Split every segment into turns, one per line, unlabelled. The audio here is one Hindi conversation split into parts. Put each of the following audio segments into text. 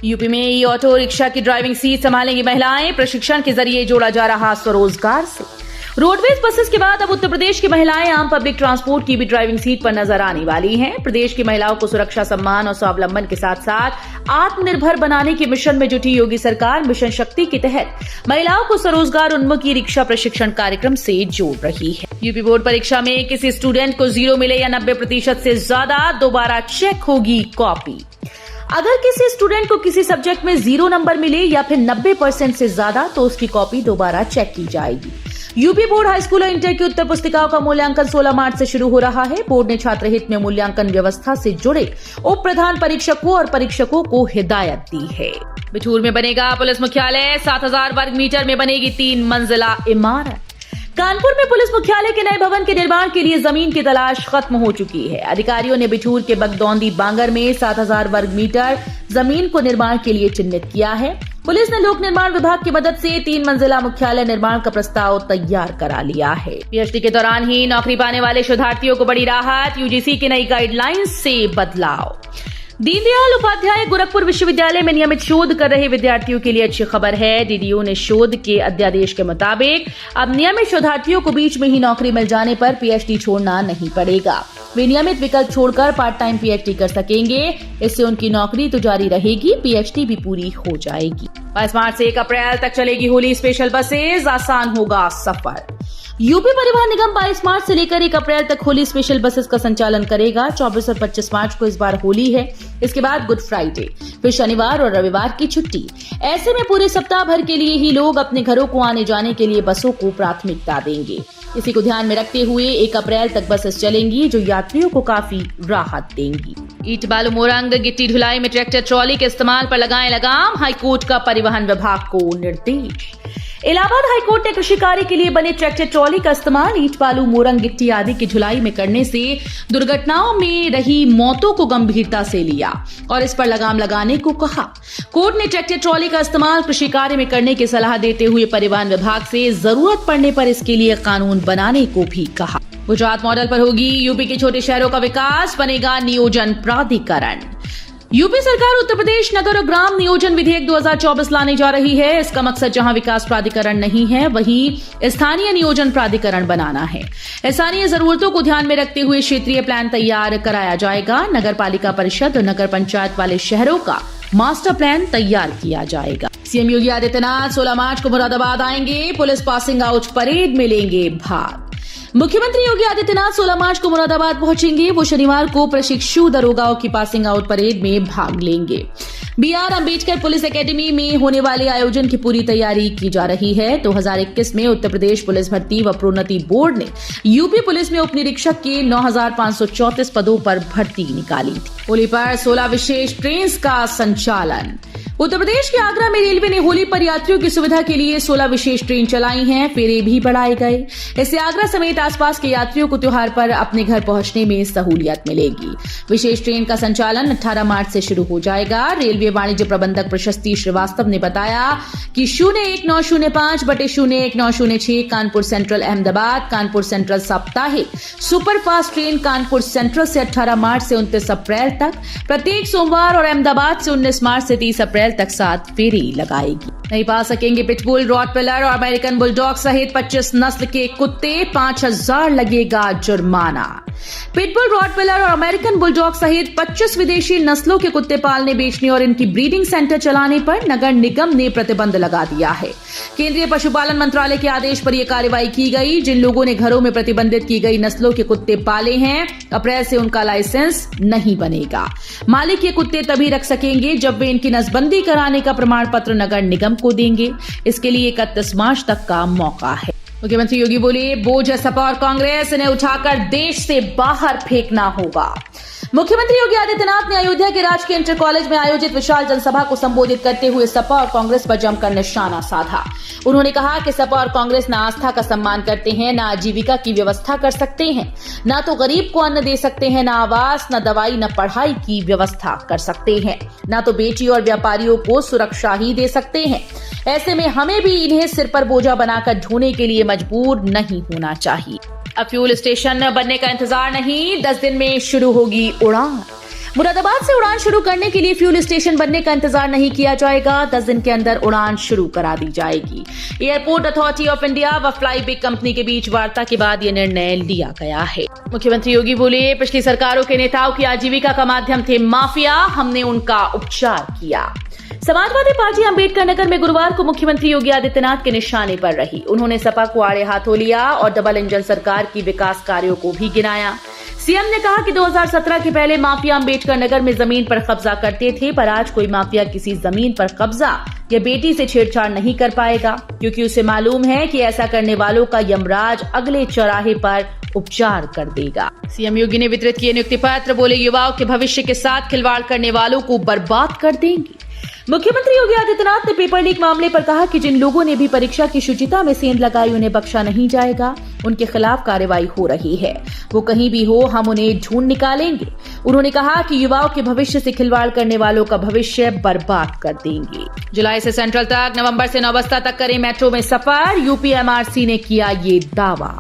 यूपी में ई ऑटो रिक्शा की ड्राइविंग सीट संभालेंगी महिलाएं, प्रशिक्षण के जरिए जोड़ा जा रहा स्वरोजगार से। रोडवेज बसेस के बाद अब उत्तर प्रदेश की महिलाएं आम पब्लिक ट्रांसपोर्ट की भी ड्राइविंग सीट पर नजर आने वाली हैं। प्रदेश की महिलाओं को सुरक्षा, सम्मान और स्वावलंबन के साथ साथ आत्मनिर्भर बनाने के मिशन में जुटी योगी सरकार मिशन शक्ति के तहत महिलाओं को स्वरोजगार उन्मुखी रिक्शा प्रशिक्षण कार्यक्रम से जोड़ रही है। यूपी बोर्ड परीक्षा में किसी स्टूडेंट को 0 मिले या 90% से ज्यादा, दोबारा चेक होगी कॉपी। अगर किसी स्टूडेंट को किसी सब्जेक्ट में 0 नंबर मिले या फिर 90% से ज्यादा तो उसकी कॉपी दोबारा चेक की जाएगी। यूपी बोर्ड हाई स्कूल और इंटर की उत्तर पुस्तिकाओं का मूल्यांकन 16 मार्च से शुरू हो रहा है। बोर्ड ने छात्र हित में मूल्यांकन व्यवस्था से जुड़े उप प्रधान परीक्षकों और परीक्षकों को हिदायत दी है। बिठूर में बनेगा पुलिस मुख्यालय, 7000 वर्ग मीटर में बनेगी 3 मंजिला इमारत। कानपुर में पुलिस मुख्यालय के नए भवन के निर्माण के लिए जमीन की तलाश खत्म हो चुकी है। अधिकारियों ने बिठूर के बगदौंदी बांगर में 7000 वर्ग मीटर जमीन को निर्माण के लिए चिन्हित किया है। पुलिस ने लोक निर्माण विभाग की मदद से 3 मंजिला मुख्यालय निर्माण का प्रस्ताव तैयार करा लिया है। पीएचडी के दौरान ही नौकरी पाने वाले शोधार्थियों को बड़ी राहत, यूजीसी की नई गाइडलाइंस से बदलाव। दीनदयाल उपाध्याय गोरखपुर विश्वविद्यालय में नियमित शोध कर रहे विद्यार्थियों के लिए अच्छी खबर है। डीडीयू ने शोध के अध्यादेश के मुताबिक अब नियमित शोधार्थियों को बीच में ही नौकरी मिल जाने पर पीएचडी छोड़ना नहीं पड़ेगा। वे नियमित विकल्प छोड़कर पार्ट टाइम पीएचडी कर सकेंगे। इससे उनकी नौकरी तो जारी रहेगी, पीएचडी भी पूरी हो जाएगी। 22 मार्च से 1 अप्रैल तक चलेगी होली स्पेशल बसेज, आसान होगा सफर। यूपी परिवहन निगम 22 मार्च से लेकर 1 अप्रैल तक होली स्पेशल बसेस का संचालन करेगा। 24 और 25 मार्च को इस बार होली है। इसके बाद गुड फ्राइडे, फिर शनिवार और रविवार की छुट्टी। ऐसे में पूरे सप्ताह भर के लिए ही लोग अपने घरों को आने जाने के लिए बसों को प्राथमिकता देंगे। इसी को ध्यान में रखते हुए 1 अप्रैल तक बसेस चलेंगी जो यात्रियों को काफी राहत देंगी। ईंट बालू मोरंग गिट्टी ढुलाई में ट्रैक्टर ट्रॉली के इस्तेमाल पर लगाएं लगाम, हाईकोर्ट का परिवहन विभाग को निर्देश। इलाहाबाद हाईकोर्ट ने कृषि कार्य के लिए बने ट्रैक्टर ट्रॉली का इस्तेमाल ईंट बालू मोरंग गिट्टी आदि की ढुलाई में करने से दुर्घटनाओं में रही मौतों को गंभीरता से लिया और इस पर लगाम लगाने को कहा। कोर्ट ने ट्रैक्टर ट्रॉली का इस्तेमाल कृषि कार्य में करने की सलाह देते हुए परिवहन विभाग से जरूरत पड़ने पर इसके लिए कानून बनाने को भी कहा। गुजरात मॉडल पर होगी यूपी के छोटे शहरों का विकास, बनेगा नियोजन प्राधिकरण। यूपी सरकार उत्तर प्रदेश नगर और ग्राम नियोजन विधेयक 2024 लाने जा रही है। इसका मकसद जहां विकास प्राधिकरण नहीं है वहीं स्थानीय नियोजन प्राधिकरण बनाना है। स्थानीय जरूरतों को ध्यान में रखते हुए क्षेत्रीय प्लान तैयार कराया जाएगा। नगर पालिका परिषद और नगर पंचायत वाले शहरों का मास्टर प्लान तैयार किया जाएगा। सीएम योगी आदित्यनाथ 16 मार्च को मुरादाबाद आएंगे, पुलिस पासिंग आउट परेड में लेंगे भाग। मुख्यमंत्री योगी आदित्यनाथ 16 मार्च को मुरादाबाद पहुंचेंगे। वो शनिवार को प्रशिक्षु दरोगाओं की पासिंग आउट परेड में भाग लेंगे। BR अम्बेडकर पुलिस एकेडमी में होने वाले आयोजन की पूरी तैयारी की जा रही है। 2021 में उत्तर प्रदेश पुलिस भर्ती व प्रोन्नति बोर्ड ने यूपी पुलिस में उपनिरीक्षक के 9534 पदों पर भर्ती निकाली थी। होली पर 16 विशेष ट्रेन का संचालन। उत्तर प्रदेश के आगरा में रेलवे ने होली पर यात्रियों की सुविधा के लिए 16 विशेष ट्रेन चलाई हैं। फेरे भी बढ़ाए गए। इससे आगरा समेत आसपास के यात्रियों को त्योहार पर अपने घर पहुंचने में सहूलियत मिलेगी। विशेष ट्रेन का संचालन 18 मार्च से शुरू हो जाएगा। रेलवे वाणिज्य प्रबंधक प्रशस्ति श्रीवास्तव ने बताया कि 019050/01906 कानपुर सेंट्रल अहमदाबाद, कानपुर सेंट्रल साप्ताहिक सुपरफास्ट ट्रेन कानपुर सेंट्रल से 18 मार्च से 29 अप्रैल तक प्रत्येक सोमवार और अहमदाबाद से 19 मार्च से 30 अप्रैल तक 7 फेरी लगाएगी। नहीं पा सकेंगे पिटबुल, रॉटविलर और अमेरिकन बुलडॉग सहित 25 नस्ल के कुत्ते, 5000 लगेगा जुर्माना। पिटबुल, रॉटविलर और अमेरिकन बुलडॉग सहित 25 विदेशी नस्लों के कुत्ते पालने, बेचने और इनकी ब्रीडिंग सेंटर चलाने पर नगर निगम ने प्रतिबंध लगा दिया है। केंद्रीय पशुपालन मंत्रालय के आदेश पर यह कार्रवाई की गई। जिन लोगों ने घरों में प्रतिबंधित की गई नस्लों के कुत्ते पाले हैं, अप्रैल से उनका लाइसेंस नहीं बनेगा। मालिक ये कुत्ते तभी रख सकेंगे जब वे इनकी नसबंदी कराने का प्रमाण पत्र नगर निगम को देंगे। इसके लिए 31 मार्च तक का मौका है। मुख्यमंत्री योगी बोले, बोझ सपा और कांग्रेस, इन्हें उठाकर देश से बाहर फेंकना होगा। मुख्यमंत्री योगी आदित्यनाथ ने अयोध्या के राजकीय इंटर कॉलेज में आयोजित विशाल जनसभा को संबोधित करते हुए सपा और कांग्रेस पर जमकर निशाना साधा। उन्होंने कहा कि सपा और कांग्रेस न आस्था का सम्मान करते हैं, न आजीविका की व्यवस्था कर सकते हैं, न तो गरीब को अन्न दे सकते हैं, न आवास, न दवाई, न पढ़ाई की व्यवस्था कर सकते हैं, न तो बेटी और व्यापारियों को सुरक्षा ही दे सकते हैं। ऐसे में हमें भी इन्हें सिर पर बोझा बनाकर ढोने के लिए मजबूर नहीं होना चाहिए। अब फ्यूल स्टेशन बनने का इंतजार नहीं, 10 दिन में शुरू होगी उड़ान। मुरादाबाद से उड़ान शुरू करने के लिए फ्यूल स्टेशन बनने का इंतजार नहीं किया जाएगा। 10 दिन के अंदर उड़ान शुरू करा दी जाएगी। एयरपोर्ट अथॉरिटी ऑफ इंडिया व फ्लाई बिग कंपनी के बीच वार्ता के बाद यह निर्णय लिया गया है। मुख्यमंत्री योगी बोले, पिछली सरकारों के नेताओं की आजीविका का माध्यम थे माफिया, हमने उनका उपचार किया। समाजवादी पार्टी अंबेडकर नगर में गुरुवार को मुख्यमंत्री योगी आदित्यनाथ के निशाने पर रही। उन्होंने सपा को आड़े हाथों लिया और डबल इंजन सरकार की विकास कार्यों को भी गिनाया। सीएम ने कहा कि 2017 के पहले माफिया अंबेडकर नगर में जमीन पर कब्जा करते थे, पर आज कोई माफिया किसी जमीन पर कब्जा या बेटी से छेड़छाड़ नहीं कर पाएगा, क्योंकि उसे मालूम है कि ऐसा करने वालों का यमराज अगले चौराहे पर उपचार कर देगा। सीएम योगी ने वितरित किए नियुक्ति पत्र, बोले युवाओं के भविष्य के साथ खिलवाड़ करने वालों को बर्बाद कर देंगे। मुख्यमंत्री योगी आदित्यनाथ ने पेपर लीक मामले पर कहा कि जिन लोगों ने भी परीक्षा की शुचिता में सेंध लगाई उन्हें बख्शा नहीं जाएगा। उनके खिलाफ कार्रवाई हो रही है, वो कहीं भी हो हम उन्हें ढूंढ निकालेंगे। उन्होंने कहा कि युवाओं के भविष्य से खिलवाड़ करने वालों का भविष्य बर्बाद कर देंगे। जुलाई से सेंट्रल तक, नवंबर से नौबस्ता तक करें मेट्रो में सफर, यूपीएमआरसी ने किया ये दावा।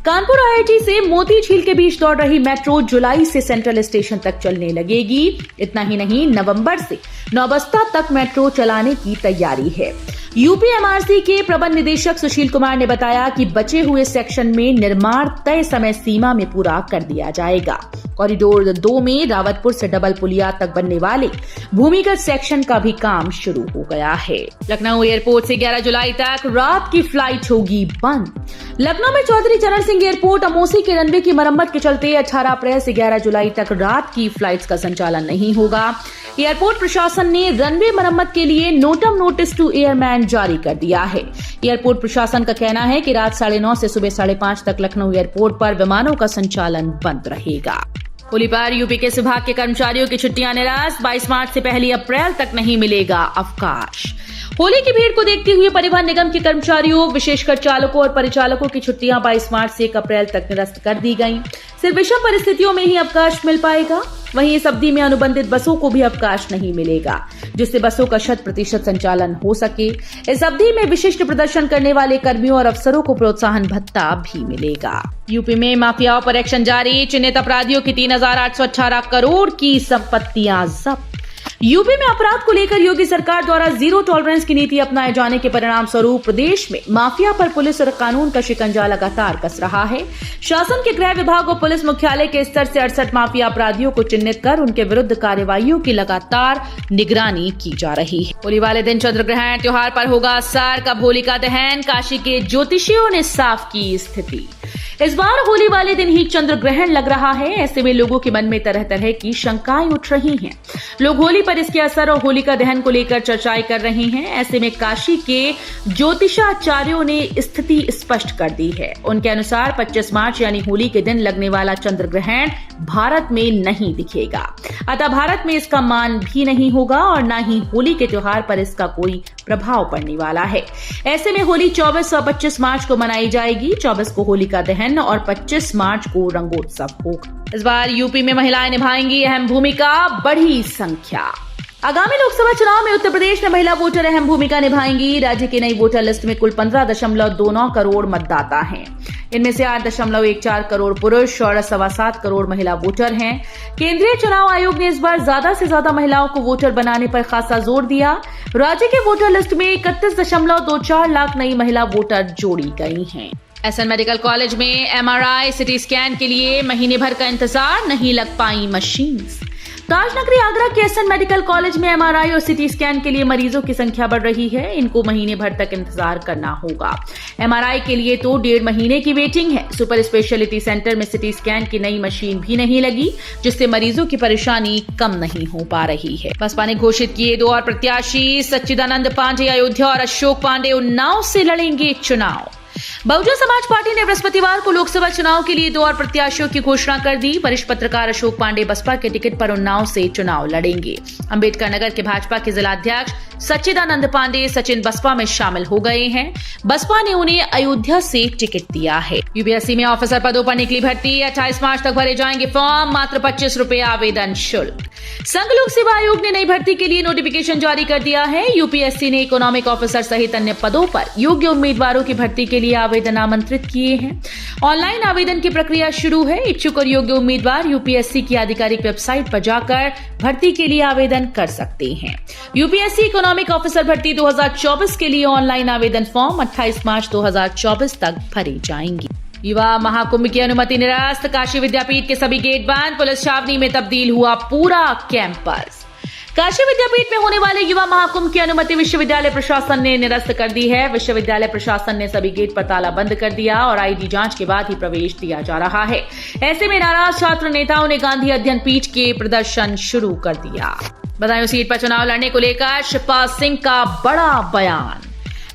कानपुर आईआईटी से मोती झील के बीच दौड़ रही मेट्रो जुलाई से सेंट्रल स्टेशन तक चलने लगेगी। इतना ही नहीं, नवंबर से नौबस्ता तक मेट्रो चलाने की तैयारी है। यूपीएमआरसी के प्रबंध निदेशक सुशील कुमार ने बताया कि बचे हुए सेक्शन में निर्माण तय समय सीमा में पूरा कर दिया जाएगा। कॉरिडोर 2 में रावतपुर से डबल पुलिया तक बनने वाले भूमिगत सेक्शन का भी काम शुरू हो गया है। लखनऊ एयरपोर्ट से 11 जुलाई तक रात की फ्लाइट होगी बंद। लखनऊ में चौधरी चरण सिंह एयरपोर्ट अमोसी के रनवे की मरम्मत के चलते 18 अप्रैल से 11 जुलाई तक रात की फ्लाइट्स का संचालन नहीं होगा। एयरपोर्ट प्रशासन ने रनवे मरम्मत के लिए नोटम नोटिस टू एयरमैन जारी कर दिया है। एयरपोर्ट प्रशासन का कहना है कि रात 9:30 से सुबह 5:30 तक लखनऊ एयरपोर्ट पर विमानों का संचालन बंद रहेगा। होली पर यूपी के विभाग के कर्मचारियों की छुट्टियां निरस्त। 22 मार्च से 1 अप्रैल तक नहीं मिलेगा अवकाश। होली की भीड़ को देखते हुए परिवहन निगम के कर्मचारियों, विशेषकर चालकों और परिचालकों की छुट्टियां 22 मार्च से 1 अप्रैल तक निरस्त कर दी गईं। सिर्फ विषम परिस्थितियों में ही अवकाश मिल पाएगा। वहीं इस अवधि में अनुबंधित बसों को भी अवकाश नहीं मिलेगा, जिससे बसों का 100% संचालन हो सके। इस अवधि में विशिष्ट प्रदर्शन करने वाले कर्मियों और अफसरों को प्रोत्साहन भत्ता भी मिलेगा। यूपी में माफियाओं पर एक्शन जारी। चिन्हित अपराधियों की 3,818 करोड़ की संपत्तियां जब्त। यूपी में अपराध को लेकर योगी सरकार द्वारा जीरो टॉलरेंस की नीति अपनाए जाने के परिणाम स्वरूप प्रदेश में माफिया पर पुलिस और कानून का शिकंजा लगातार कस रहा है। शासन के गृह विभाग और पुलिस मुख्यालय के स्तर से 68 माफिया अपराधियों को चिन्हित कर उनके विरुद्ध कार्रवाइयों की लगातार निगरानी की जा रही है। होली वाले दिन चंद्र ग्रहण त्योहार पर होगा असर। कब होलिका दहन, काशी के ज्योतिषियों ने साफ की स्थिति। इस बार होली वाले दिन ही चंद्र ग्रहण लग रहा है। ऐसे में लोगों के मन में तरह तरह की शंकाएं उठ रही हैं। लोग होली पर इसके असर और होलिका दहन को लेकर चर्चाएं कर रहे हैं। ऐसे में काशी के ज्योतिषाचार्यों ने स्थिति स्पष्ट कर दी है। उनके अनुसार 25 मार्च यानी होली के दिन लगने वाला चंद्र ग्रहण भारत में नहीं दिखेगा, अतः भारत में इसका मान भी नहीं होगा और न ही होली के त्योहार पर इसका कोई प्रभाव पड़ने वाला है। ऐसे में होली 24 और 25 मार्च को मनाई जाएगी। 24 को होलिका दहन और 25 मार्च को रंगोत्सव होगा। इस बार यूपी में महिलाएं निभाएंगी अहम भूमिका, बढ़ी संख्या। आगामी लोकसभा चुनाव में उत्तर प्रदेश में महिला वोटर अहम भूमिका निभाएंगी। राज्य की नई वोटर लिस्ट में कुल 15.29 करोड़ मतदाता हैं। इनमें से 8.14 करोड़ पुरुष और 7.25 करोड़ महिला वोटर हैं। केंद्रीय चुनाव आयोग ने इस बार ज्यादा से ज्यादा महिलाओं को वोटर बनाने पर खासा जोर दिया। राज्य के वोटर लिस्ट में 31.24 लाख नई महिला वोटर जोड़ी गई हैं। एसएन मेडिकल कॉलेज में एमआरआई, सिटी स्कैन के लिए महीने भर का इंतजार, नहीं लग पाई मशीन्स। ताजनगरी आगरा के एसएन मेडिकल कॉलेज में एमआरआई और सिटी स्कैन के लिए मरीजों की संख्या बढ़ रही है। इनको महीने भर तक इंतजार करना होगा। एमआरआई के लिए तो 1.5 महीने की वेटिंग है। सुपर स्पेशलिटी सेंटर में सिटी स्कैन की नई मशीन भी नहीं लगी, जिससे मरीजों की परेशानी कम नहीं हो पा रही है। बसपा ने घोषित किए 2 और प्रत्याशी, सच्चिदानंद पांडे अयोध्या और अशोक पांडे उन्नाव से लड़ेंगे चुनाव। बहुजन समाज पार्टी ने बृहस्पतिवार को लोकसभा चुनाव के लिए 2 और प्रत्याशियों की घोषणा कर दी। वरिष्ठ पत्रकार अशोक पांडे बसपा के टिकट पर उन्नाव से चुनाव लड़ेंगे। अंबेडकर नगर के भाजपा के जिलाध्यक्ष सच्चिदानंद पांडे सचिन बसपा में शामिल हो गए हैं। बसपा ने उन्हें अयोध्या से टिकट दिया है। यूपीएससी में ऑफिसर पदों पर निकली भर्ती। 28 मार्च तक भरे जाएंगे फॉर्म, मात्र 25 रुपए आवेदन शुल्क। संघ लोक सेवा आयोग ने नई भर्ती के लिए नोटिफिकेशन जारी कर दिया है। यूपीएससी ने इकोनॉमिक ऑफिसर सहित अन्य पदों पर योग्य उम्मीदवारों की भर्ती के लिए आवेदन आमंत्रित किए हैं। ऑनलाइन आवेदन की प्रक्रिया शुरू है। इच्छुक और योग्य उम्मीदवार यूपीएससी की आधिकारिक वेबसाइट पर जाकर भर्ती के लिए आवेदन कर सकते हैं। यूपीएससी इकोनॉमिक ऑफिसर भर्ती 2024 के लिए ऑनलाइन आवेदन फॉर्म 28 मार्च 2024 तक भरे जाएंगे। युवा महाकुंभ की अनुमति निरस्त, काशी विद्यापीठ के सभी गेट बंद, पुलिस छावनी में तब्दील हुआ पूरा कैंपस। काशी विद्यापीठ में होने वाले युवा महाकुंभ की अनुमति विश्वविद्यालय प्रशासन ने निरस्त कर दी है। विश्वविद्यालय प्रशासन ने सभी गेट पर ताला बंद कर दिया और आईडी जांच के बाद ही प्रवेश दिया जा रहा है। ऐसे में नाराज छात्र नेताओं ने गांधी अध्ययन पीठ के प्रदर्शन शुरू कर दिया। बदायूं सीट पर चुनाव लड़ने को लेकर शिवपाल सिंह का बड़ा बयान।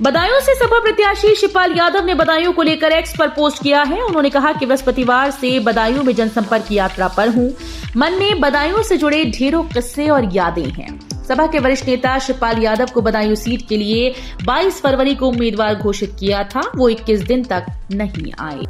बदायूं से सपा प्रत्याशी शिवपाल यादव ने बदायूं को लेकर एक्स पर पोस्ट किया है। उन्होंने कहा कि बृहस्पतिवार से बदायूं में जनसंपर्क यात्रा पर हूं। मन में बदायूं से जुड़े ढेरों किस्से और यादें हैं। सपा के वरिष्ठ नेता शिवपाल यादव को बदायूं सीट के लिए 22 फरवरी को उम्मीदवार घोषित किया था। वो 21 दिन तक नहीं आए।